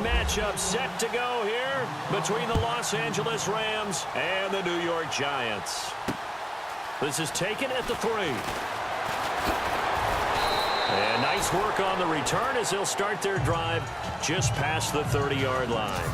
matchup set to go here between the Los Angeles Rams and the New York Giants. This is taken at the 3. And nice work on the return as they'll start their drive just past the 30-yard line.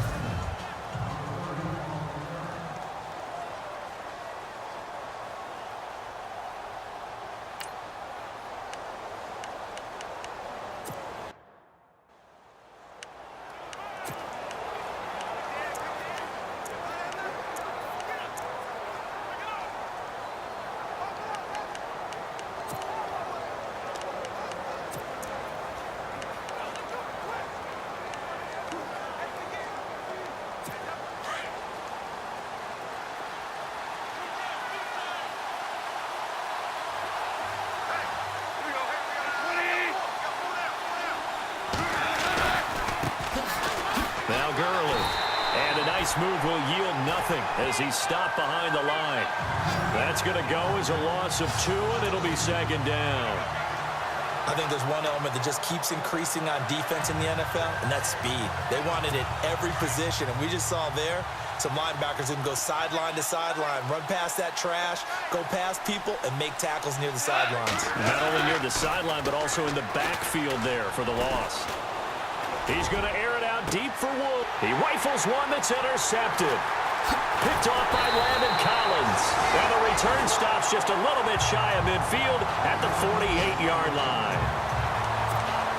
Move will yield nothing as he's stopped behind the line. That's going to go as a loss of 2, and it'll be second down. I think there's one element that just keeps increasing on defense in the NFL, and that's speed. They want it at every position, and we just saw there some linebackers who can go sideline to sideline, run past that trash, go past people, and make tackles near the sidelines. Not only near the sideline, but also in the backfield there for the loss. He's going to air it out deep for Wood. He rifles one that's intercepted. Picked off by Landon Collins. And the return stops just a little bit shy of midfield at the 48-yard line.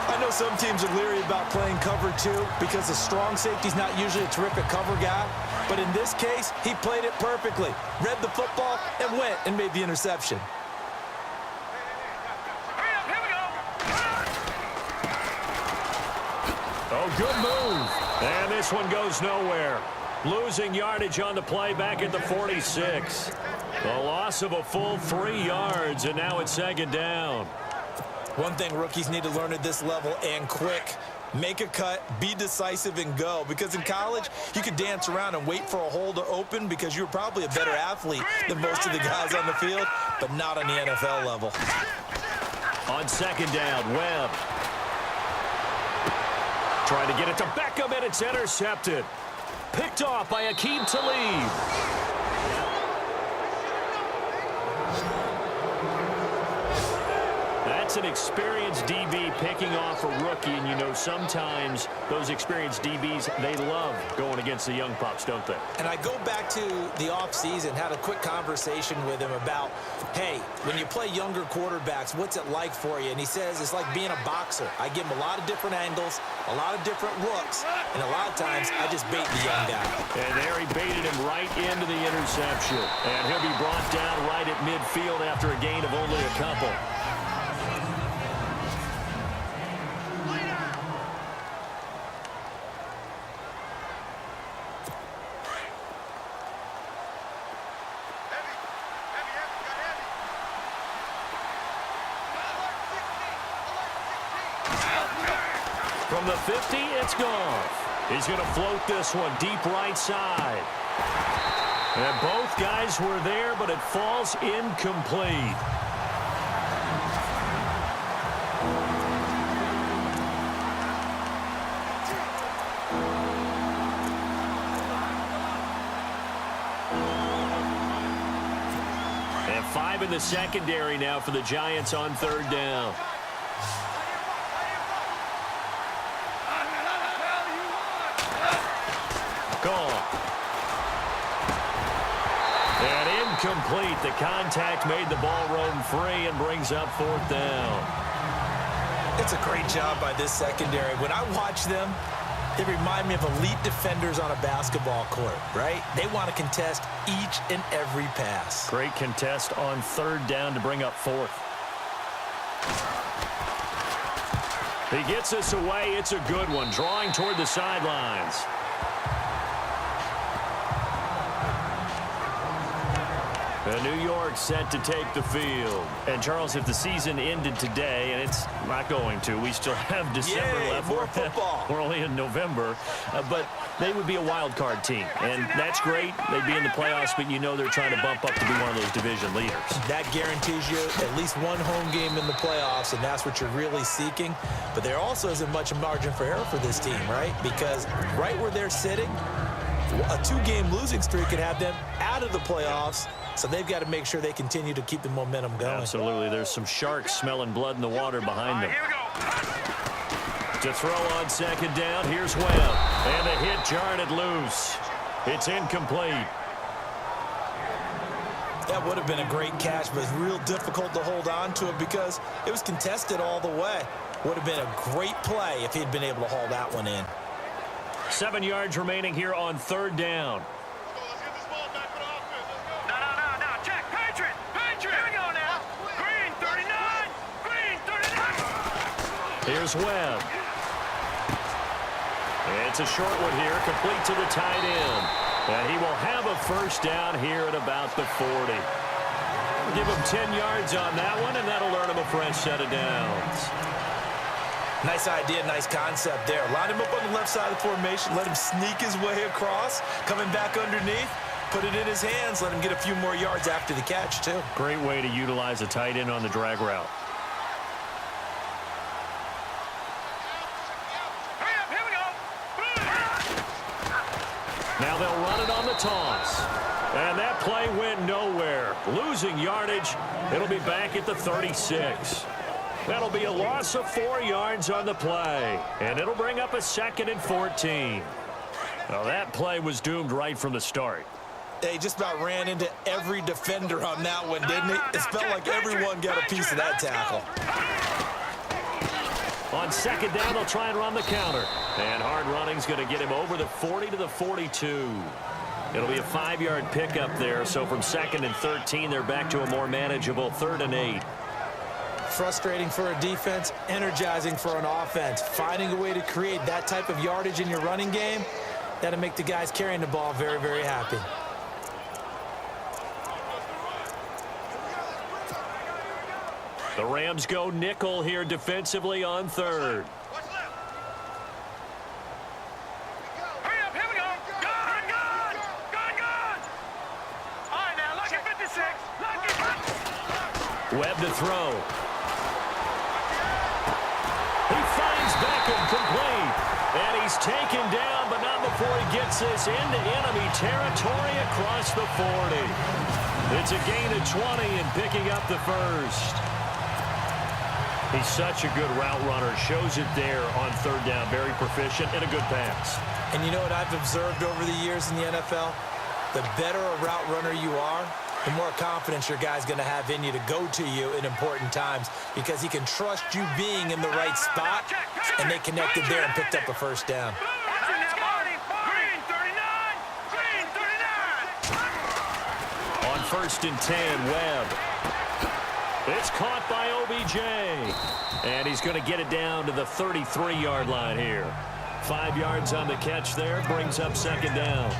I know some teams are leery about playing cover 2 because the strong safety's not usually a terrific cover guy. But in this case, he played it perfectly. Read the football and went and made the interception. Oh, good move. And this one goes nowhere. Losing yardage on the play back at the 46. A loss of a full 3 yards, and now it's second down. One thing rookies need to learn at this level, and quick. Make a cut, be decisive, and go. Because in college, you could dance around and wait for a hole to open because you're probably a better athlete than most of the guys on the field, but not on the NFL level. On second down, Webb. Trying to get it to Beckham, and it's intercepted. Picked off by Akeem Talib. That's an experienced DB picking off a rookie, and you know sometimes those experienced DBs, they love going against the young pups, don't they? And I go back to the offseason, had a quick conversation with him about, hey, when you play younger quarterbacks, what's it like for you? And he says it's like being a boxer. I give him a lot of different angles, a lot of different looks, and a lot of times I just bait the young guy. And there he baited him right into the interception. And he'll be brought down right at midfield after a gain of only a couple. From the 50, it's Goff. He's going to float this one deep right side. And both guys were there, but it falls incomplete. And 5 in the secondary now for the Giants on third down. And incomplete. The contact made the ball roam free and brings up fourth down. It's a great job by this secondary. When I watch them, they remind me of elite defenders on a basketball court, right? They want to contest each and every pass. Great contest on third down to bring up fourth. He gets us away. It's a good one. Drawing toward the sidelines. And New York set to take the field. And, Charles, if the season ended today, and it's not going to, we still have December left. More football. We're only in November. But they would be a wild card team. And that's great. They'd be in the playoffs, but you know they're trying to bump up to be one of those division leaders. That guarantees you at least one home game in the playoffs, and that's what you're really seeking. But there also isn't much margin for error for this team, right? Because right where they're sitting, a two-game losing streak could have them out of the playoffs. So they've got to make sure they continue to keep the momentum going. Absolutely. There's some sharks smelling blood in the water behind them. To throw on second down, here's Webb. And the hit jarred it loose. It's incomplete. That would have been a great catch, but it's real difficult to hold on to it because it was contested all the way. Would have been a great play if he'd been able to haul that one in. 7 yards remaining here on third down. Here's Webb. It's a short one here, complete to the tight end. And he will have a first down here at about the 40. Give him 10 yards on that one, and that'll earn him a fresh set of downs. Nice idea, nice concept there. Line him up on the left side of the formation, let him sneak his way across, coming back underneath, put it in his hands, let him get a few more yards after the catch, too. Great way to utilize a tight end on the drag route. Now they'll run it on the toss. And that play went nowhere. Losing yardage. It'll be back at the 36. That'll be a loss of 4 yards on the play. And it'll bring up a 2nd and 14. Well, that play was doomed right from the start. They just about ran into every defender on that one, didn't he? It felt like everyone got a piece of that tackle. On second down, they'll try and run the counter. And hard running's going to get him over the 40 to the 42. It'll be a 5-yard pickup there. So from 2nd and 13, they're back to a more manageable 3rd and 8. Frustrating for a defense, energizing for an offense. Finding a way to create that type of yardage in your running game, that'll make the guys carrying the ball very, very happy. The Rams go nickel here defensively on 3rd. Hurry up, here we go. Gun. All right, now, look at 56. Webb to throw. He finds Beckham complete. And he's taken down, but not before he gets this into enemy territory across the 40. It's a gain of 20 and picking up the first. He's such a good route runner. Shows it there on 3rd down. Very proficient and a good pass. And you know what I've observed over the years in the NFL? The better a route runner you are, the more confidence your guy's going to have in you to go to you in important times because he can trust you being in the right spot, and they connected there and picked up a first down. On 1st and 10, Webb. It's caught by OBJ. And he's going to get it down to the 33-yard line here. 5 yards on the catch there. Brings up 2nd down.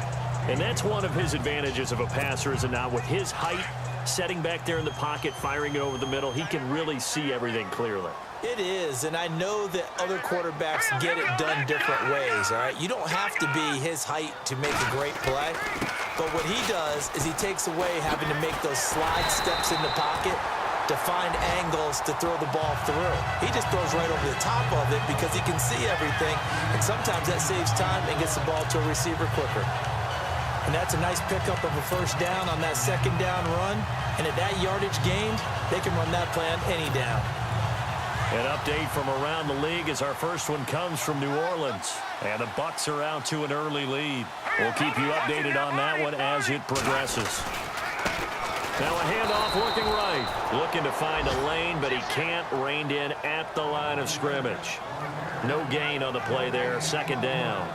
And that's one of his advantages of a passer, is it not? With his height, setting back there in the pocket, firing it over the middle, he can really see everything clearly. It is, and I know that other quarterbacks get it done different ways, all right? You don't have to be his height to make a great play. But what he does is he takes away having to make those slide steps in the pocket to find angles to throw the ball through. He just throws right over the top of it because he can see everything, and sometimes that saves time and gets the ball to a receiver quicker. And that's a nice pickup of a first down on that 2nd down run, and at that yardage gained, they can run that play on any down. An update from around the league as our first one comes from New Orleans. And the Bucs are out to an early lead. We'll keep you updated on that one as it progresses. Now a handoff looking right. Looking to find a lane, but he can't. Reined in at the line of scrimmage. No gain on the play there. 2nd down.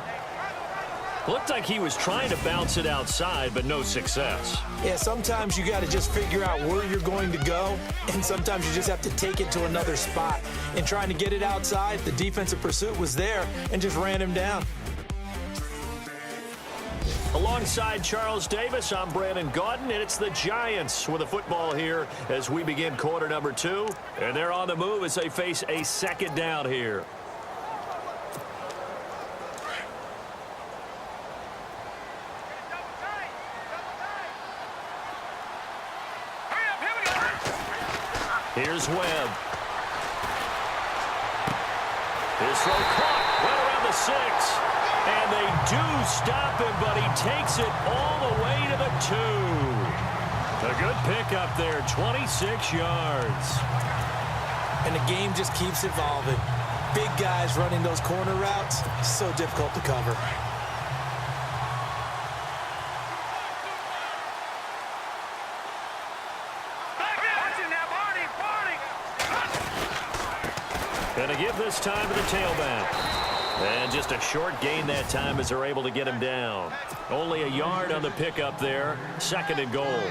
Looked like he was trying to bounce it outside, but no success. Yeah, sometimes you got to just figure out where you're going to go, and sometimes you just have to take it to another spot. In trying to get it outside, the defensive pursuit was there and just ran him down. Alongside Charles Davis, I'm Brandon Gaudin, and it's the Giants with the football here as we begin quarter number 2. And they're on the move as they face a second down here. Here's Webb. His throw caught right around the 6. And they do stop him, but he takes it all the way to the 2. A good pickup there, 26 yards. And the game just keeps evolving. Big guys running those corner routes, so difficult to cover. Gonna give this time to the tailback. And just a short gain that time as they're able to get him down. Only a yard on the pickup there. 2nd and goal.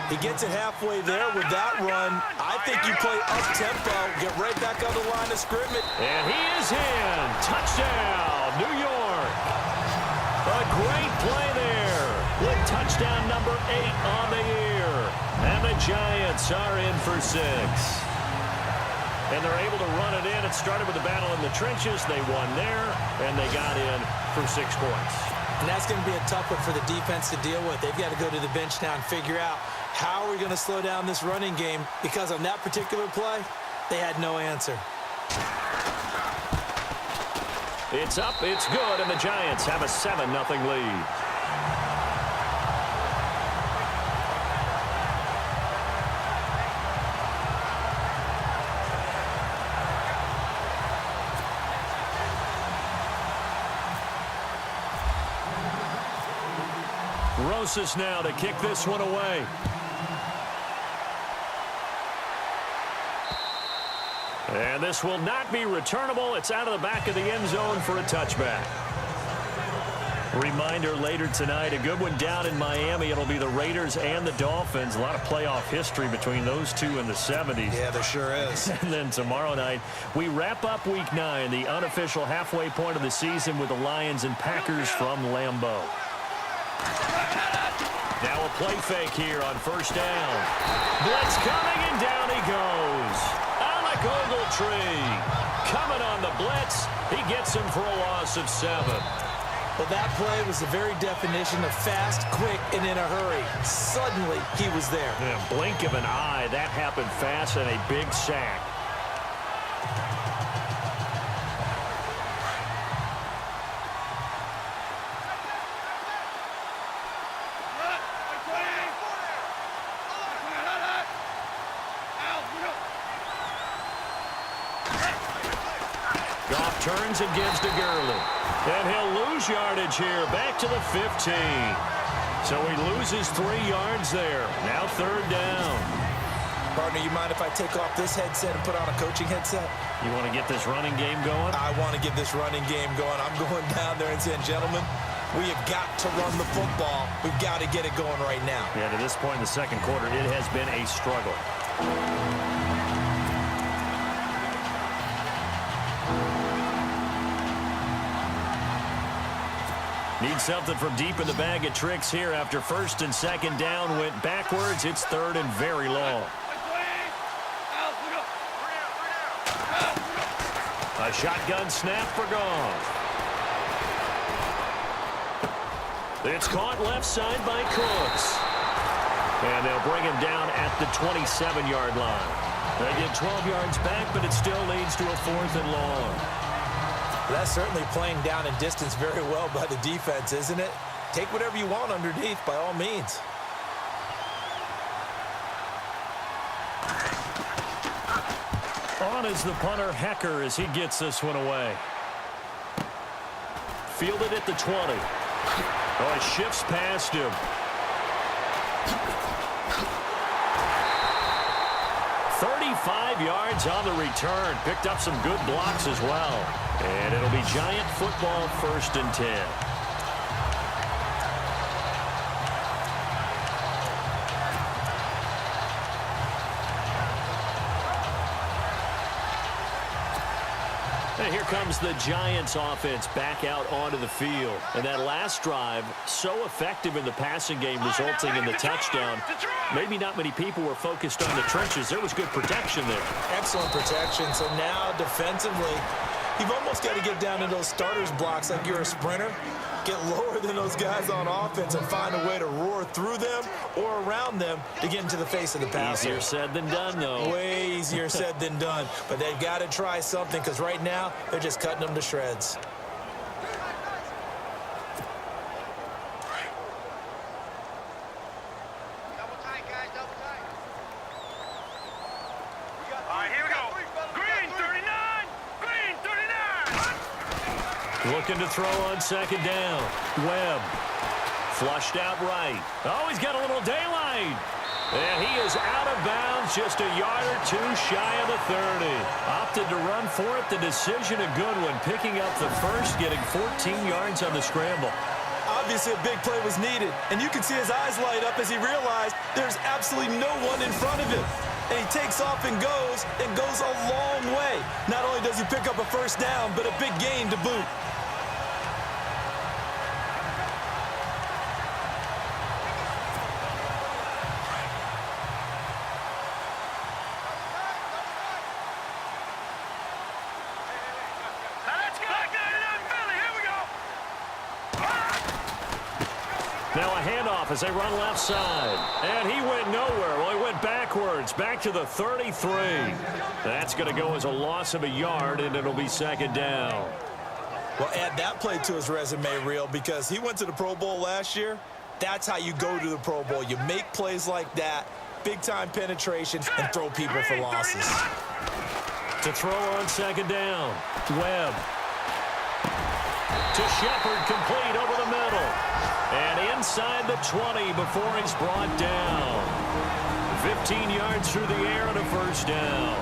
He gets it halfway there with that run. I think you play up-tempo, get right back on the line of scrimmage. And he is in. Touchdown, New York. A great play there with touchdown number 8 on the year. And the Giants are in for 6. And they're able to run it in. It started with a battle in the trenches. They won there, and they got in for 6 points. And that's going to be a tough one for the defense to deal with. They've got to go to the bench now and figure out how are we going to slow down this running game, because on that particular play, they had no answer. It's up, it's good, and the Giants have a 7-0 lead. Rosas now to kick this one away. And this will not be returnable. It's out of the back of the end zone for a touchback. Reminder later tonight, a good one down in Miami. It'll be the Raiders and the Dolphins. A lot of playoff history between those two in the 70s. Yeah, there sure is. And then tomorrow night, we wrap up Week 9, the unofficial halfway point of the season with the Lions and Packers from Lambeau. Now a play fake here on 1st down. Blitz coming, and down he goes. Alec Ogletree coming on the blitz. He gets him for a loss of 7. Well, that play was the very definition of fast, quick, and in a hurry. Suddenly, he was there. In a blink of an eye, that happened fast, and a big sack. Turns and gives to Gurley. And he'll lose yardage here, back to the 15. So he loses 3 yards there. Now 3rd down. Partner, you mind if I take off this headset and put on a coaching headset? You want to get this running game going? I want to get this running game going. I'm going down there and saying, gentlemen, we have got to run the football. We've got to get it going right now. Yeah, to this point in the 2nd quarter, it has been a struggle. Need something from deep in the bag of tricks here after 1st and 2nd down went backwards. It's 3rd and very long. A shotgun snap for Goff. It's caught left side by Cooks. And they'll bring him down at the 27-yard line. They get 12 yards back, but it still leads to a 4th and long. That's certainly playing down and distance very well by the defense, isn't it? Take whatever you want underneath, by all means. On is the punter, Hecker, as he gets this one away. Fielded at the 20. Oh, it shifts past him. 35 yards on the return. Picked up some good blocks as well. And it'll be Giant football, 1st and 10. And here comes the Giants offense back out onto the field. And that last drive, so effective in the passing game, resulting in the touchdown. Maybe not many people were focused on the trenches. There was good protection there. Excellent protection. So now defensively, you've almost got to get down to those starters blocks like you're a sprinter. Get lower than those guys on offense and find a way to roar through them or around them to get into the face of the passer. Easier said than done, though. Way easier said than done. But they've got to try something because right now they're just cutting them to shreds. Double tight, guys, double tight. All right, here we go. Green, 39. Green, 39. Looking to throw on second down. Webb. Flushed out right. Oh, he's got a little daylight. And he is out of bounds, just a yard or two shy of the 30. Opted to run for it. The decision a good one. Picking up the first, getting 14 yards on the scramble. Obviously, a big play was needed, and you can see his eyes light up as he realized there's absolutely no one in front of him. And he takes off and goes a long way. Not only does he pick up a first down, but a big gain to boot. Now let's go. Madden NFL, here we go. Now a handoff as they run left side. And he went nowhere. Well, he went backwards, back to the 33. That's going to go as a loss of a yard, and it'll be second down. Well, add that play to his resume reel because he went to the Pro Bowl last year. That's how you go to the Pro Bowl. You make plays like that, big-time penetration, and throw people for losses. To throw on second down. Webb. To Shepard, complete over the middle. And inside the 20 before he's brought down. 15 yards through the air and a first down.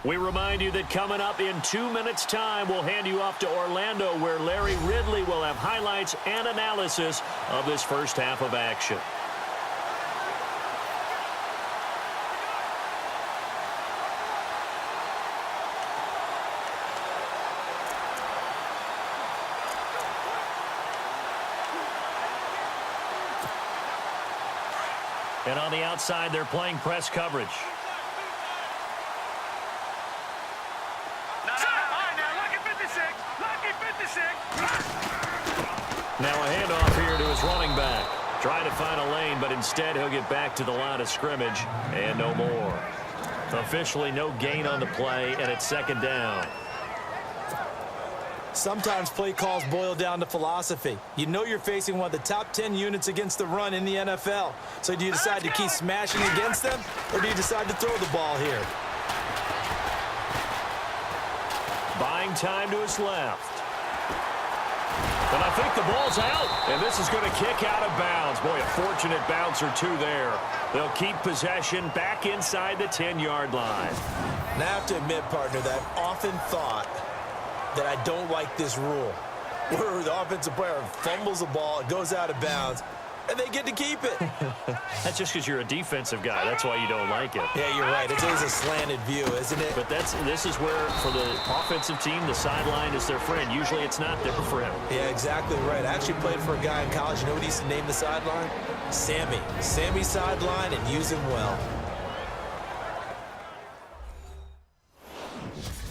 We remind you that coming up in 2 minutes' time, we'll hand you off to Orlando, where Larry Ridley will have highlights and analysis of this first half of action. And on the outside, they're playing press coverage. Now a handoff here to his running back. Trying to find a lane, but instead he'll get back to the line of scrimmage and no more. Officially no gain on the play, and it's second down. Sometimes play calls boil down to philosophy. You know you're facing one of the top 10 units against the run in the NFL. So do you decide to keep smashing against them, or do you decide to throw the ball here? Buying time to his left. And I think the ball's out, and this is going to kick out of bounds. Boy, a fortunate bounce or two there. They'll keep possession back inside the 10-yard line. And I have to admit, partner, that I've often thought that I don't like this rule, where the offensive player fumbles the ball, it goes out of bounds, and they get to keep it. That's just because you're a defensive guy. That's why you don't like it. Yeah, you're right. It's always a slanted view, isn't it? But this is where, for the offensive team, the sideline is their friend. Usually it's not there for him. Yeah, exactly right. I actually played for a guy in college. You know what he used to name the sideline? Sammy. Sammy sideline, and use him well.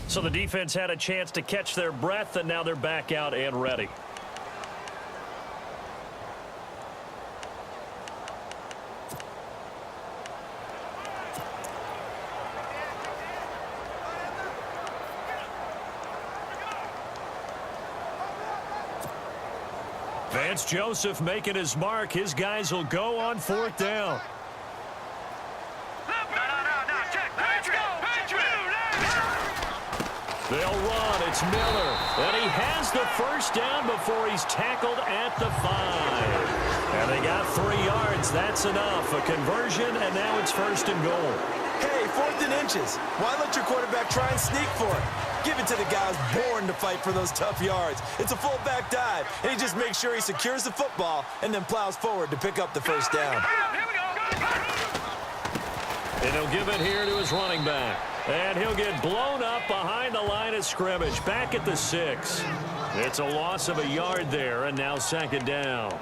So the defense had a chance to catch their breath, and now they're back out and ready. Vance Joseph making his mark. His guys will go on fourth down. They'll run. It's Miller. And he has the first down before he's tackled at the 5. And they got 3 yards. That's enough. A conversion, and now it's first and goal. Hey, 4th and inches. Why let your quarterback try and sneak for it? Give it to the guys born to fight for those tough yards. It's a fullback dive, and he just makes sure he secures the football and then plows forward to pick up the first down. Here we go. And he'll give it here to his running back. And he'll get blown up behind the line of scrimmage, back at the 6. It's a loss of a yard there, and now second down.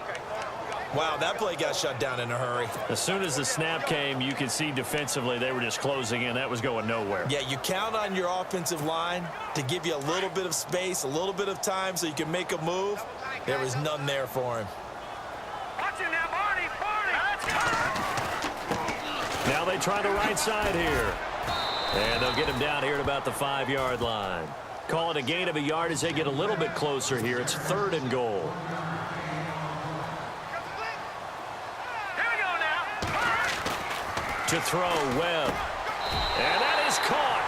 Wow, that play got shut down in a hurry. As soon as the snap came, you could see defensively they were just closing in. That was going nowhere. Yeah, you count on your offensive line to give you a little bit of space, a little bit of time so you can make a move. There was none there for him. Watch him now, Barney. Now they try the right side here. And they'll get him down here at about the 5-yard line. Call it a gain of a yard as they get a little bit closer here. It's 3rd and goal. To throw, Webb. And that is caught.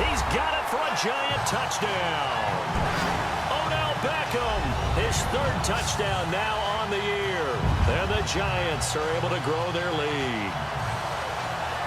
He's got it for a giant touchdown. Odell Beckham, his 3rd touchdown now on the year. And the Giants are able to grow their lead.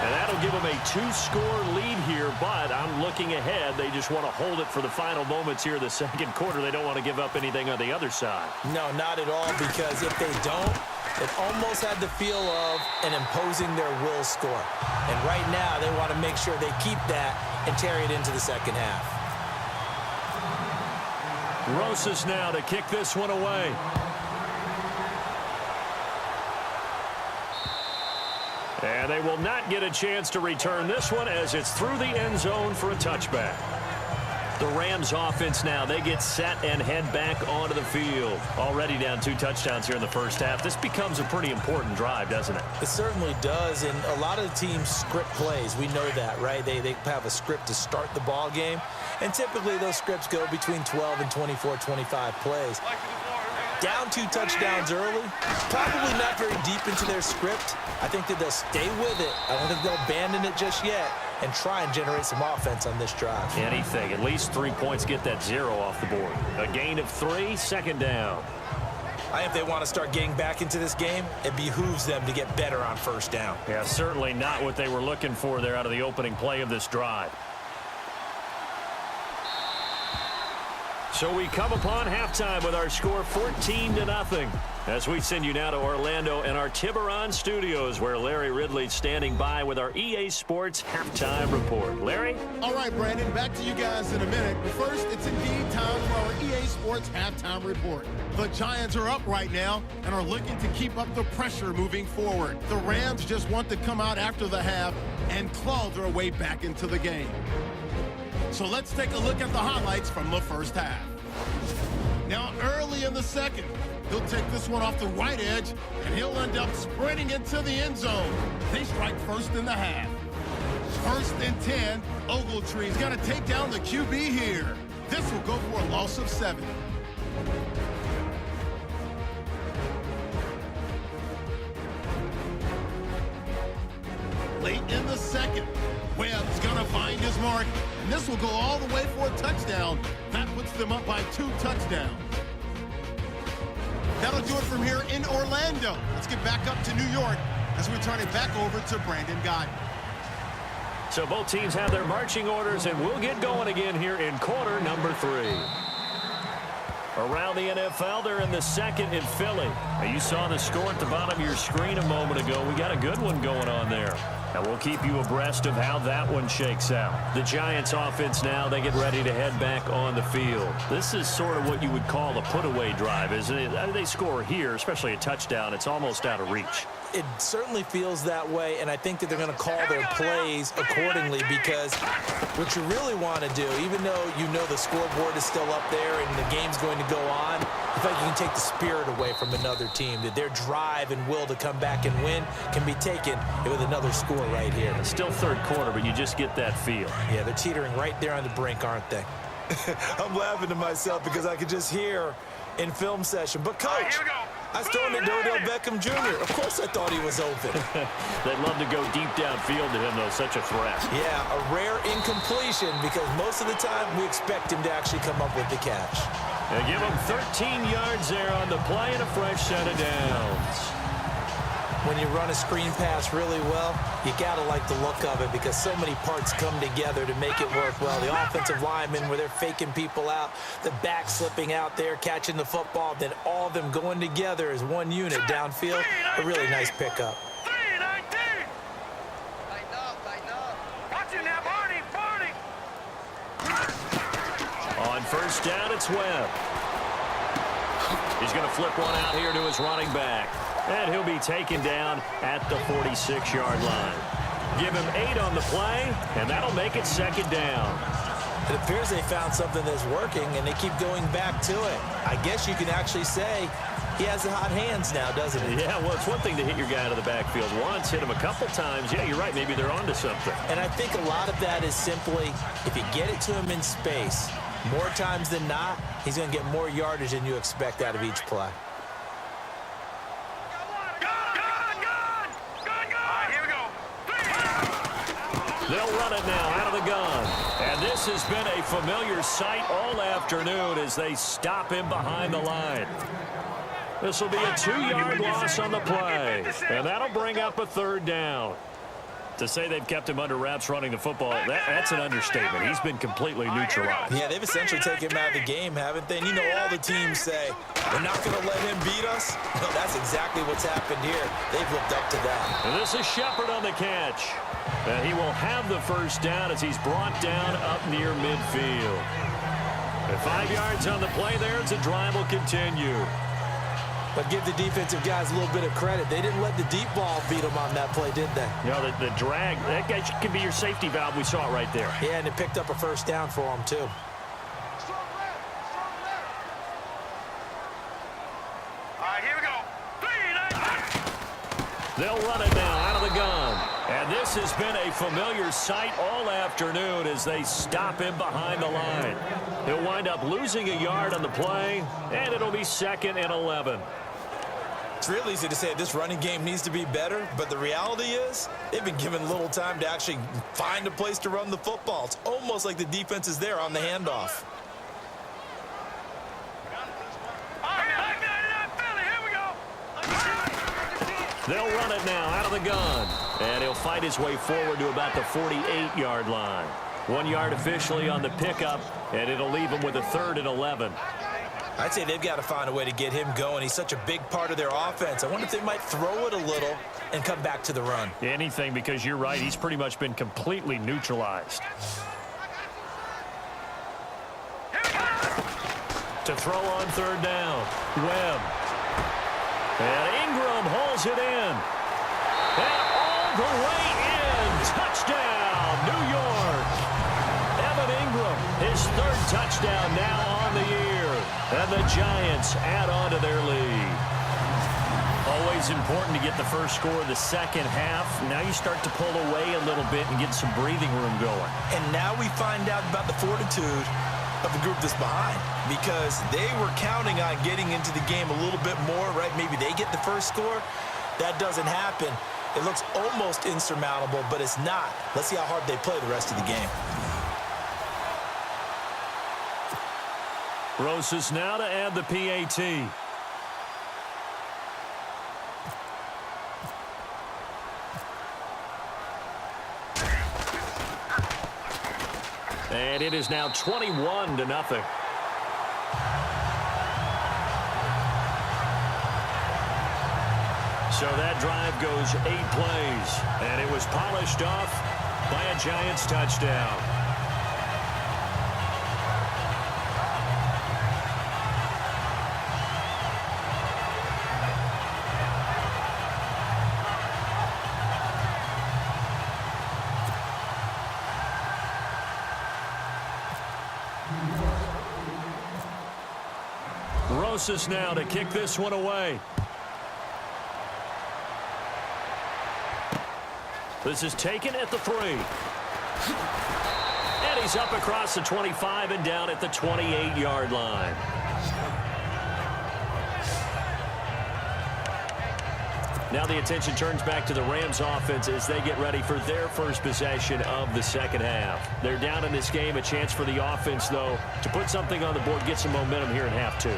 And that'll give them a 2-score lead here, but I'm looking ahead. They just want to hold it for the final moments here of the second quarter. They don't want to give up anything on the other side. No, not at all, because if they don't, it almost had the feel of an imposing their will score. And right now, they want to make sure they keep that and carry it into the second half. Rosas now to kick this one away. And they will not get a chance to return this one as it's through the end zone for a touchback. The Rams offense now, they get set and head back onto the field. Already down 2 touchdowns here in the first half. This becomes a pretty important drive, doesn't it? It certainly does, and a lot of the teams script plays. We know that, right? They have a script to start the ball game, and typically those scripts go between 12 and 24, 25 plays. Down 2 touchdowns early, probably not very deep into their script. I think that they'll stay with it. I don't think they'll abandon it just yet and try and generate some offense on this drive. Anything. At least 3 points, get that 0 off the board. A gain of 3, second down. I think if they want to start getting back into this game, it behooves them to get better on first down. Yeah, certainly not what they were looking for there out of the opening play of this drive. So we come upon halftime with our score 14-0. As we send you now to Orlando and our Tiburon studios, where Larry Ridley's standing by with our EA Sports halftime report. Larry? All right, Brandon, back to you guys in a minute. But first, it's indeed time for our EA Sports halftime report. The Giants are up right now and are looking to keep up the pressure moving forward. The Rams just want to come out after the half and claw their way back into the game. So let's take a look at the highlights from the first half. Now, early in the second, he'll take this one off the right edge, and he'll end up sprinting into the end zone. They strike first in the half. 1st and 10, Ogletree's got to take down the QB here. This will go for a loss of 7. Late in the second, Webb's going to find his mark, and this will go all the way for a touchdown. That puts them up by 2 touchdowns. That'll do it from here in Orlando. Let's get back up to New York as we turn it back over to Brandon Gott. So both teams have their marching orders, and we'll get going again here in quarter number 3. Around the NFL, they're in the second in Philly. Now, you saw the score at the bottom of your screen a moment ago. We got a good one going on there. And we'll keep you abreast of how that one shakes out. The Giants offense now, they get ready to head back on the field. This is sort of what you would call a put-away drive, isn't it? They score here, especially a touchdown. It's almost out of reach. It certainly feels that way, and I think that they're going to call their plays accordingly, because what you really want to do, even though you know the scoreboard is still up there and the game's going to go on, I feel like you can take the spirit away from another team, that their drive and will to come back and win can be taken with another score right here. It's still third quarter, but you just get that feel. Yeah, they're teetering right there on the brink, aren't they? I'm laughing to myself because I could just hear in film session, but Coach, I was throwing it to Odell Beckham Jr. Of course I thought he was open. They'd love to go deep downfield to him, though. Such a threat. Yeah, a rare incompletion, because most of the time we expect him to actually come up with the catch. They give him 13 yards there on the play and a fresh set of downs. When you run a screen pass really well, you got to like the look of it because so many parts come together to make it work well. The offensive linemen, where they're faking people out, the back slipping out there, catching the football, then all of them going together as one unit downfield. A really nice pickup. On first down, it's Webb. He's going to flip one out here to his running back. And he'll be taken down at the 46-yard line. Give him 8 on the play, and that'll make it second down. It appears they found something that's working, and they keep going back to it. I guess you can actually say he has the hot hands now, doesn't he? Yeah, well, it's one thing to hit your guy out of the backfield once, hit him a couple times. Yeah, you're right. Maybe they're onto something. And I think a lot of that is simply if you get it to him in space, more times than not, he's going to get more yardage than you expect out of each play. They'll run it now out of the gun. And this has been a familiar sight all afternoon as they stop him behind the line. This will be a 2-yard loss on the play. And that'll bring up a third down. To say they've kept him under wraps running the football, that's an understatement. He's been completely neutralized. Yeah, they've essentially taken him out of the game, haven't they? And you know all the teams say, we're not going to let him beat us. No, that's exactly what's happened here. They've lived up to that. And this is Shepard on the catch. And he will have the first down as he's brought down up near midfield. And 5 yards on the play there as the drive will continue. But give the defensive guys a little bit of credit. They didn't let the deep ball beat them on that play, did they? No, the drag, that guy can be your safety valve. We saw it right there. Yeah, and it picked up a first down for them, too. They'll run it now out of the gun. And this has been a familiar sight all afternoon as they stop him behind the line. He'll wind up losing a yard on the play, and it'll be 2nd and 11. It's real easy to say this running game needs to be better, but the reality is they've been given little time to actually find a place to run the football. It's almost like the defense is there on the handoff. They'll run it now out of the gun. And he'll fight his way forward to about the 48-yard line. 1 yard officially on the pickup, and it'll leave him with a 3rd and 11. I'd say they've got to find a way to get him going. He's such a big part of their offense. I wonder if they might throw it a little and come back to the run. Anything, because you're right. He's pretty much been completely neutralized. To throw on 3rd down. Webb. And Ingram hauls it in. And all the way in. Touchdown, New York. Evan Ingram, his 3rd touchdown now on the year. And the Giants add on to their lead. Always important to get the first score of the second half. Now you start to pull away a little bit and get some breathing room going. And now we find out about the fortitude of the group that's behind, because they were counting on getting into the game a little bit more, right? Maybe they get the first score. That doesn't happen. It looks almost insurmountable, but it's not. Let's see how hard they play the rest of the game. Rosas now to add the PAT. And it is now 21-0. So that drive goes 8 plays, and it was polished off by a Giants touchdown. Rosas now to kick this one away. This is taken at the 3. And he's up across the 25 and down at the 28-yard line. Now the attention turns back to the Rams offense as they get ready for their first possession of the second half. They're down in this game. A chance for the offense, though, to put something on the board, get some momentum here in half 2.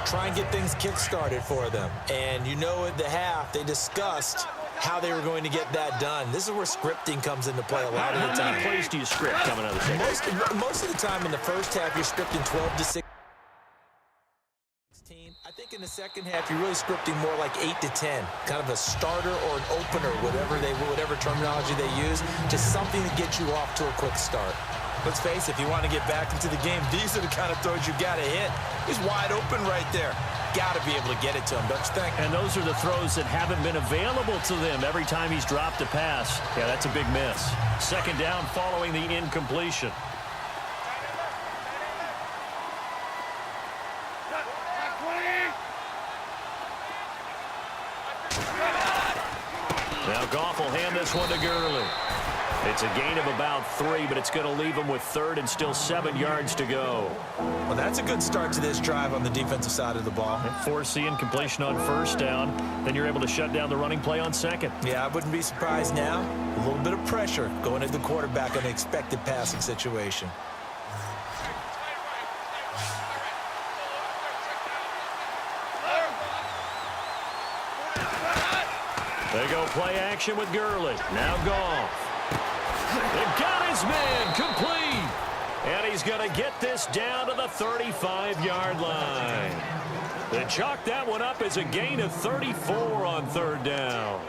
try and get things kick-started for them. And you know at the half, they discussed how they were going to get that done. This is where scripting comes into play a lot of the time. How many plays do you script coming out of the second? Most of the time in the first half, you're scripting 12 to 16. I think in the second half, you're really scripting more like 8 to 10, kind of a starter or an opener, whatever terminology they use, just something to get you off to a quick start. Let's face it, if you want to get back into the game, these are the kind of throws you got to hit. He's wide open right there. Got to be able to get it to him, don't you think? And those are the throws that haven't been available to them every time he's dropped a pass. Yeah, that's a big miss. Second down following the incompletion. Now Goff will hand this one to Gurley. It's a gain of about 3, but it's going to leave him with third and still 7 yards to go. Well, that's a good start to this drive on the defensive side of the ball. Force the incompletion on first down. Then you're able to shut down the running play on second. Yeah, I wouldn't be surprised now. A little bit of pressure going at the quarterback in an expected passing situation. They go play action with Gurley. Now Goff. They've got his man complete. And he's going to get this down to the 35-yard line. They chalk that one up as a gain of 34 on third down.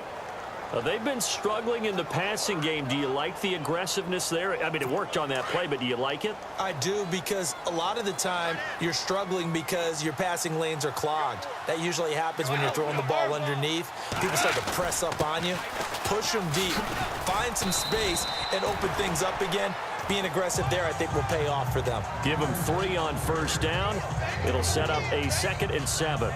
They've been struggling in the passing game. Do you like the aggressiveness there? I mean, it worked on that play, but do you like it? I do, because a lot of the time you're struggling because your passing lanes are clogged. That usually happens when you're throwing the ball underneath. People start to press up on you. Push them deep. Find some space and open things up again. Being aggressive there, I think, will pay off for them. Give them 3 on first down. It'll set up a 2nd and 7.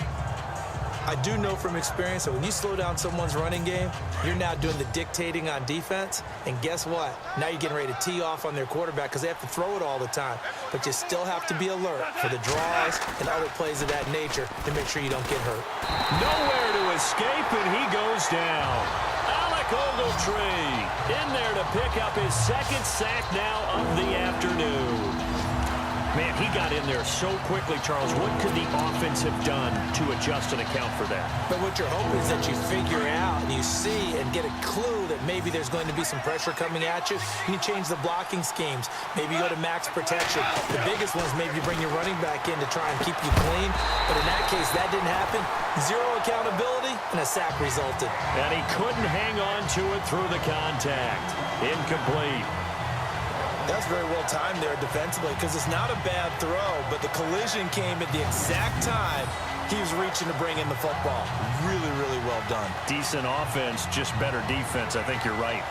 I do know from experience that when you slow down someone's running game, you're now doing the dictating on defense. And guess what? Now you're getting ready to tee off on their quarterback because they have to throw it all the time. But you still have to be alert for the draws and other plays of that nature to make sure you don't get hurt. Nowhere to escape, and he goes down. Alec Ogletree in there to pick up his 2nd sack now of the afternoon. Man, he got in there so quickly, Charles. What could the offense have done to adjust and account for that? But what you're hoping is that you figure out and you see and get a clue that maybe there's going to be some pressure coming at you. And you change the blocking schemes. Maybe you go to max protection. The biggest one is maybe you bring your running back in to try and keep you clean. But in that case, that didn't happen. 0 accountability, and a sack resulted. And he couldn't hang on to it through the contact. Incomplete. That's very well timed there defensively, because it's not a bad throw, but the collision came at the exact time he was reaching to bring in the football. Really, really well done. Decent offense, just better defense. I think you're right.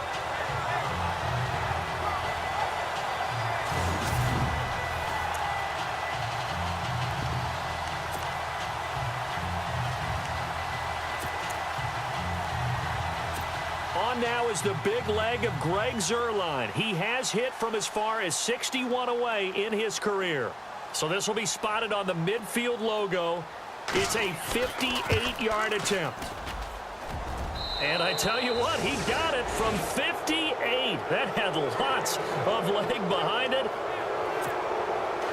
On now is the big leg of Greg Zuerlein. He has hit from as far as 61 away in his career. So this will be spotted on the midfield logo. It's a 58-yard attempt. And I tell you what, he got it from 58. That had lots of leg behind it.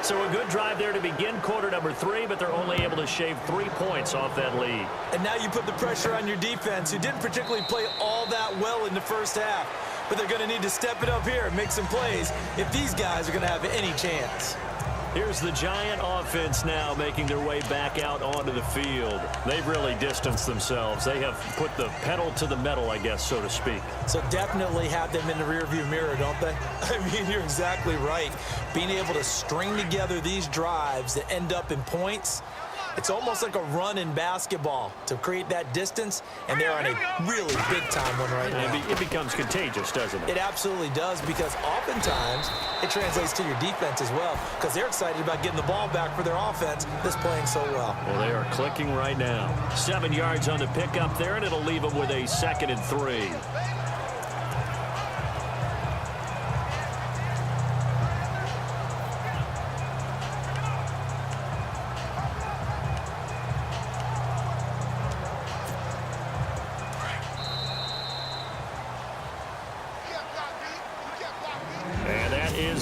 So a good drive there to begin quarter number 3, but they're only able to shave 3 points off that lead. And now you put the pressure on your defense, who didn't particularly play all that well in the first half. But they're going to need to step it up here and make some plays if these guys are going to have any chance. Here's the Giant offense now making their way back out onto the field. They've really distanced themselves. They have put the pedal to the metal, I guess, so to speak. So definitely have them in the rearview mirror, don't they? I mean, you're exactly right. Being able to string together these drives that end up in points, it's almost like a run in basketball to create that distance, and they're on a really big-time one right now. It becomes contagious, doesn't it? It absolutely does, because oftentimes it translates to your defense as well, because they're excited about getting the ball back for their offense that's playing so well. Well, they are clicking right now. 7 yards on the pickup there, and it'll leave them with a 2nd and 3.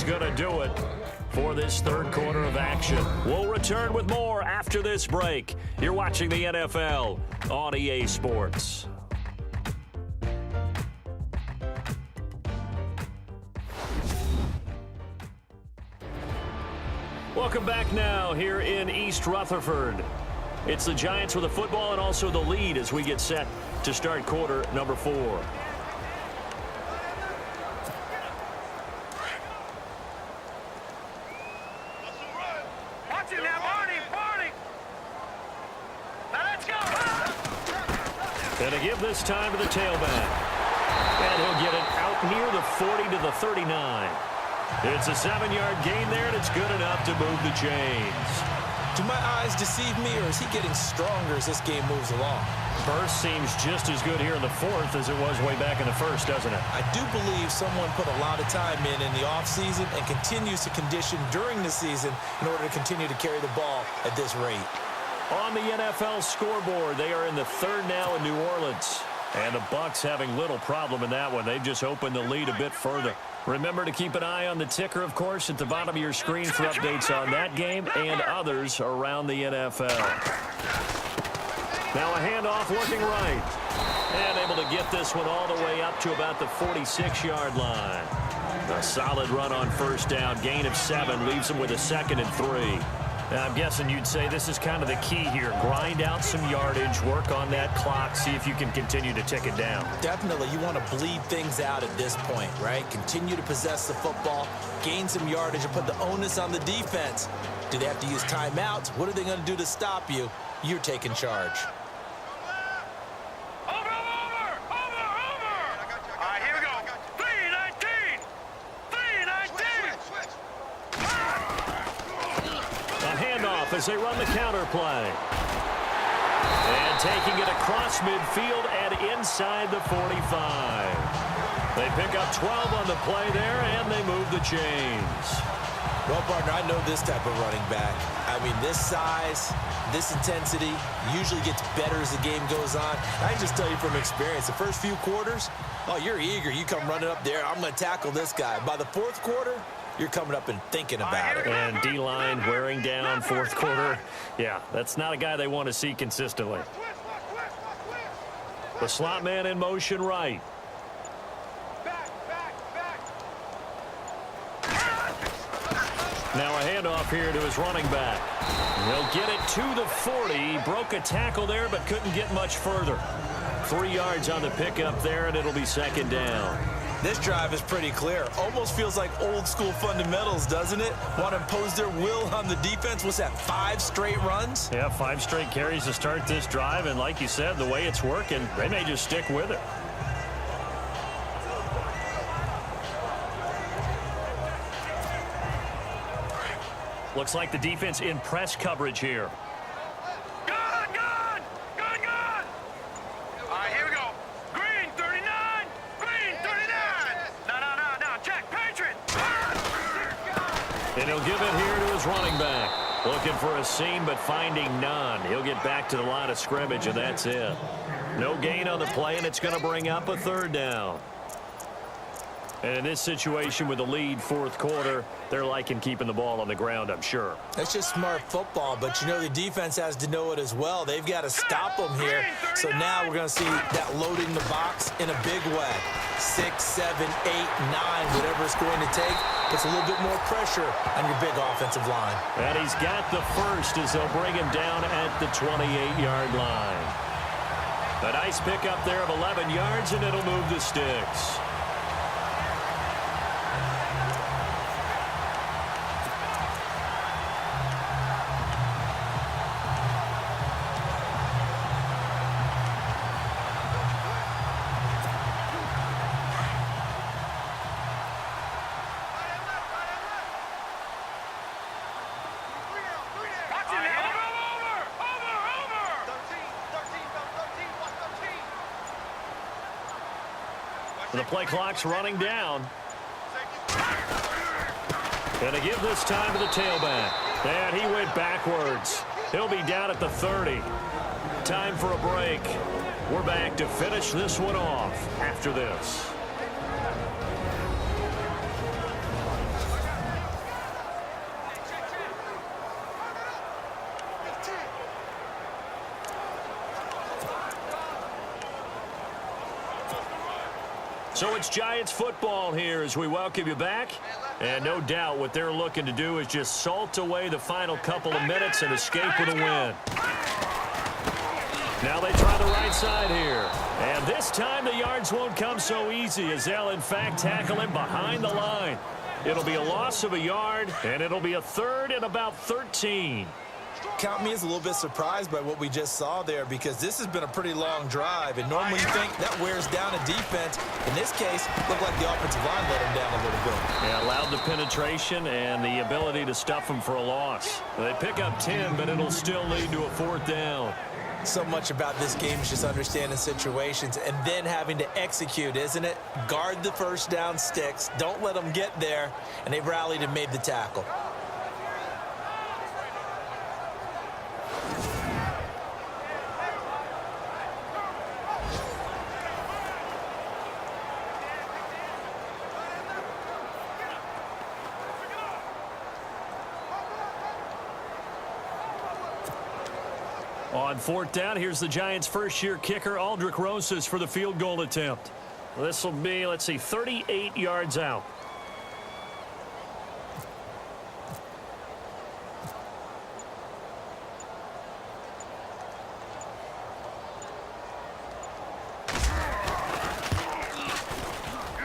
Going to do it for this third quarter of action. We'll return with more after after this break. You're watching the NFL on EA Sports. Welcome back now here in East Rutherford. It's the Giants with the football and also the lead as we get set to start quarter number 4. Watch it now, Barney. Now let's go. And to give this time to the tailback. And he'll get it out near the 40 to the 39. It's a 7-yard gain there, and it's good enough to move the chains. Do my eyes deceive me, or is he getting stronger as this game moves along? Burst seems just as good here in the 4th as it was way back in the 1st, doesn't it? I do believe someone put a lot of time in the offseason and continues to condition during the season in order to continue to carry the ball at this rate. On the NFL scoreboard, they are in the 3rd now in New Orleans. And the Bucs having little problem in that one. They've just opened the lead a bit further. Remember to keep an eye on the ticker, of course, at the bottom of your screen for updates on that game and others around the NFL. Now a handoff looking right. And able to get this one all the way up to about the 46-yard line. A solid run on 1st down. Gain of 7 leaves them with a 2nd and 3. Now, I'm guessing you'd say this is kind of the key here. Grind out some yardage, work on that clock, see if you can continue to tick it down. Definitely. You want to bleed things out at this point, right? Continue to possess the football, gain some yardage, and put the onus on the defense. Do they have to use timeouts? What are they going to do to stop you? You're taking charge. Over. All right, here we go. 3-19. A handoff as they run the counter play. And taking it across midfield and inside the 45. They pick up 12 on the play there, and they move the chains. Well, partner, I know this type of running back. I mean, this size, this intensity usually gets better as the game goes on. I can just tell you from experience, the first few quarters, oh, you're eager. You come running up there, I'm going to tackle this guy. By the 4th quarter, you're coming up and thinking about it. And D-line wearing down 4th quarter. Yeah, that's not a guy they want to see consistently. The slot man in motion right. Now a handoff here to his running back. He'll get it to the 40. He broke a tackle there but couldn't get much further. 3 yards on the pickup there, and it'll be 2nd down. This drive is pretty clear. Almost feels like old school fundamentals, doesn't it? Want to impose their will on the defense. What's that, 5 straight runs? Yeah, 5 straight carries to start this drive, and like you said, the way it's working, they may just stick with it. Looks like the defense in press coverage here. Good. All right, here we go. Green 39. No. Check. Patriot. And he'll give it here to his running back. Looking for a seam, but finding none. He'll get back to the line of scrimmage, and that's it. No gain on the play, and it's going to bring up a 3rd down. And in this situation with the lead 4th quarter, they're liking keeping the ball on the ground, I'm sure. That's just smart football, but you know the defense has to know it as well. They've got to stop them here. So now we're going to see that loading the box in a big way. 6, 7, 8, 9, whatever it's going to take. Puts a little bit more pressure on your big offensive line. And he's got the first as they'll bring him down at the 28-yard line. A nice pickup there of 11 yards, and it'll move the sticks. The play clock's running down. And to give this time to the tailback. And he went backwards. He'll be down at the 30. Time for a break. We're back to finish this one off after this. So it's Giants football here as we welcome you back. And no doubt what they're looking to do is just salt away the final couple of minutes and escape with a win. Now they try the right side here. And this time the yards won't come so easy as they'll in fact tackle him behind the line. It'll be a loss of a yard, and it'll be a third and about 13. Count me as a little bit surprised by what we just saw there because this has been a pretty long drive, and normally you think that wears down a defense. In this case, it looked like the offensive line let him down a little bit. Yeah, allowed the penetration and the ability to stuff him for a loss. They pick up 10, but it'll still lead to a fourth down. So much about this game is just understanding situations and then having to execute, isn't it? Guard the first down sticks. Don't let them get there, and they rallied and made the tackle. On fourth down, here's the Giants' first-year kicker, Aldrick Rosas, for the field goal attempt. This will be, 38 yards out.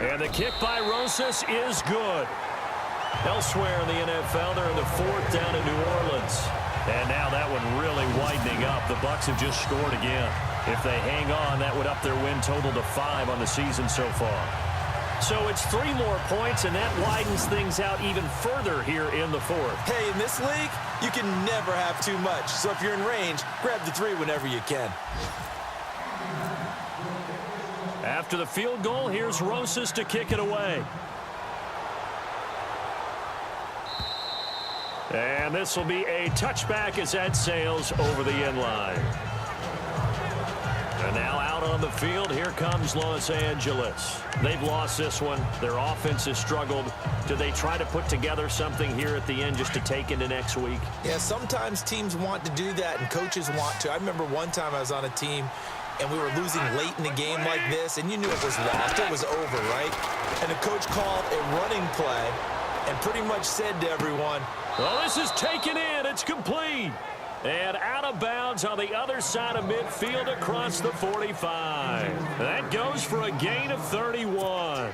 And the kick by Rosas is good. Elsewhere in the NFL, they're in the fourth down in New Orleans. And now that one really widening up. The Bucs have just scored again. If they hang on, that would up their win total to 5 on the season so far. So it's 3 more points, and that widens things out even further here in the fourth. Hey, in this league, you can never have too much. So if you're in range, grab the 3 whenever you can. After the field goal, here's Rosas to kick it away. And this will be a touchback as that sails over the end line. And now out on the field, here comes Los Angeles. They've lost this one. Their offense has struggled. Do they try to put together something here at the end just to take into next week? Yeah, sometimes teams want to do that and coaches want to. I remember one time I was on a team and we were losing late in the game like this, and you knew it was lost. It was over, right? And the coach called a running play and pretty much said to everyone, well, this is taken in. It's complete. And out of bounds on the other side of midfield across the 45. That goes for a gain of 31.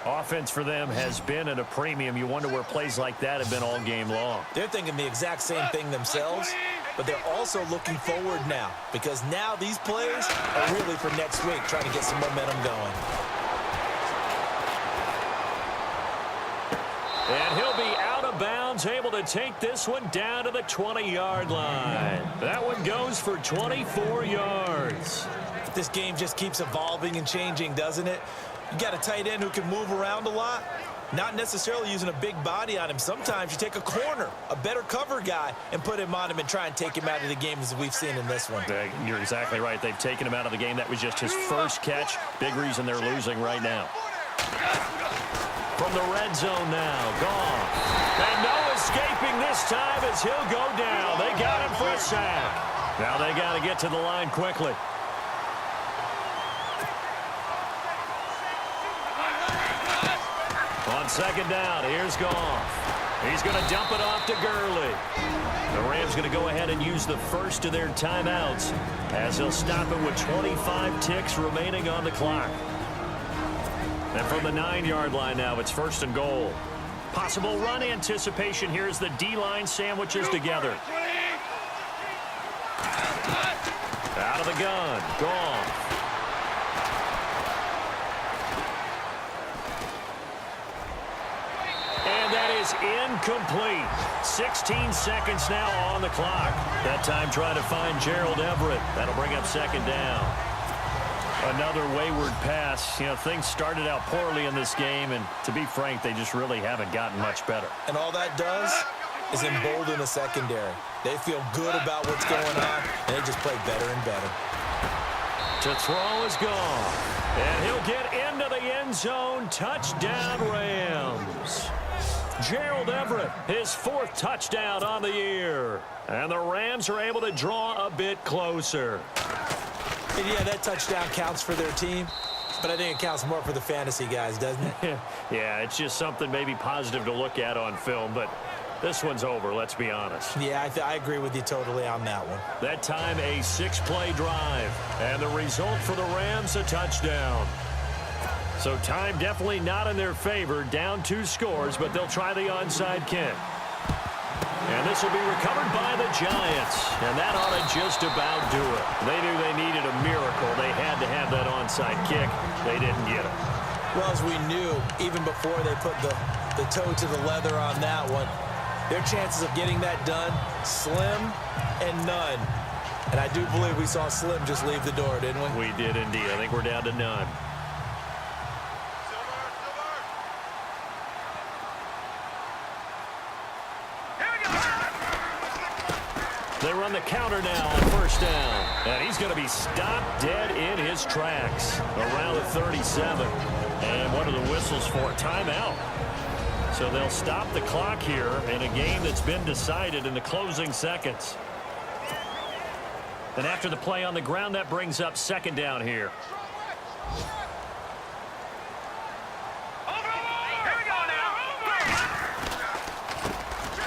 Offense for them has been at a premium. You wonder where plays like that have been all game long. They're thinking the exact same thing themselves, but they're also looking forward now because now these plays are really for next week, trying to get some momentum going. And he'll be out of bounds, able to take this one down to the 20-yard line. That one goes for 24 yards. This game just keeps evolving and changing, doesn't it? You got a tight end who can move around a lot, not necessarily using a big body on him. Sometimes you take a corner, a better cover guy, and put him on him and try and take him out of the game as we've seen in this one. You're exactly right. They've taken him out of the game. That was just his first catch. Big reason they're losing right now. From the red zone now, gone. And no escaping this time as he'll go down. They got him for a sack. Now they got to get to the line quickly. On second down, here's Goff. He's going to dump it off to Gurley. The Rams going to go ahead and use the first of their timeouts as they'll stop it with 25 ticks remaining on the clock. And from the 9-yard line now, it's first and goal. Possible run anticipation here as the D-line sandwiches together. Out of the gun, Goff. And that is incomplete. 16 seconds now on the clock. That time trying to find Gerald Everett. That'll bring up second down. Another wayward pass. You know, things started out poorly in this game, and to be frank, they just really haven't gotten much better. And all that does is embolden the secondary. They feel good about what's going on, and they just play better and better. To throw is gone. And he'll get into the end zone. Touchdown, Rams. Gerald Everett, his 4th touchdown on the year. And the Rams are able to draw a bit closer. And yeah, that touchdown counts for their team. But I think it counts more for the fantasy guys, doesn't it? Yeah, it's just something maybe positive to look at on film, but this one's over, let's be honest. Yeah, I agree with you totally on that one. That time, a 6-play drive. And the result for the Rams, a touchdown. So time definitely not in their favor. Down 2 scores, but they'll try the onside kick. And this will be recovered by the Giants. And that ought to just about do it. They knew they needed a miracle. They had to have that onside kick. They didn't get it. Well, as we knew, even before they put the toe to the leather on that one, their chances of getting that done, slim and none. And I do believe we saw Slim just leave the door, didn't we? We did indeed. I think we're down to none. They run the counter now on first down. And he's going to be stopped dead in his tracks around the 37. And what are the whistles for? Timeout. So they'll stop the clock here in a game that's been decided in the closing seconds. And after the play on the ground, that brings up second down here.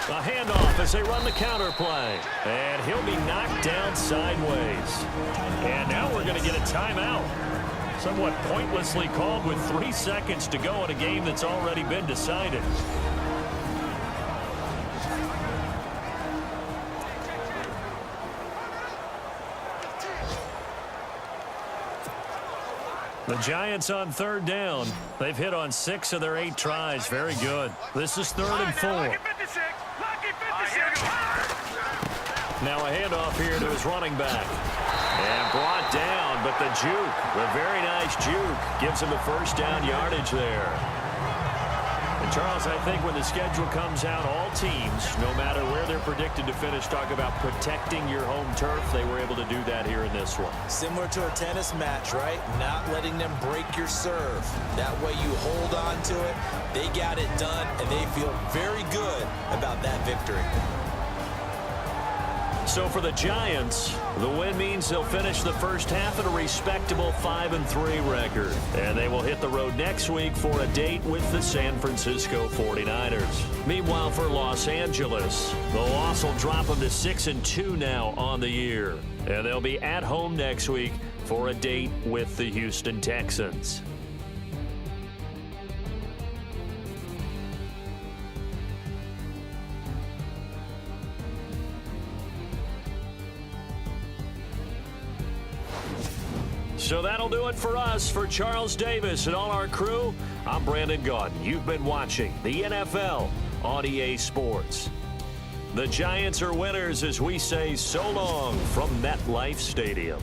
A handoff as they run the counter play. And he'll be knocked down sideways. And now we're going to get a timeout. Somewhat pointlessly called with 3 seconds to go in a game that's already been decided. The Giants on third down. They've hit on 6 of their 8 tries. Very good. This is 3rd and 4. Now a handoff here to his running back. And brought down, but the juke, the very nice juke, gives him the first down yardage there. And Charles, I think when the schedule comes out, all teams, no matter where they're predicted to finish, talk about protecting your home turf. They were able to do that here in this one. Similar to a tennis match, right? Not letting them break your serve. That way you hold on to it. They got it done, and they feel very good about that victory. So for the Giants, the win means they'll finish the first half at a respectable 5-3 record. And they will hit the road next week for a date with the San Francisco 49ers. Meanwhile, for Los Angeles, the loss will drop them to 6-2 now on the year. And they'll be at home next week for a date with the Houston Texans. So that'll do it for us. For Charles Davis and all our crew, I'm Brandon Gaudin. You've been watching the NFL on EA Sports. The Giants are winners as we say so long from MetLife Stadium.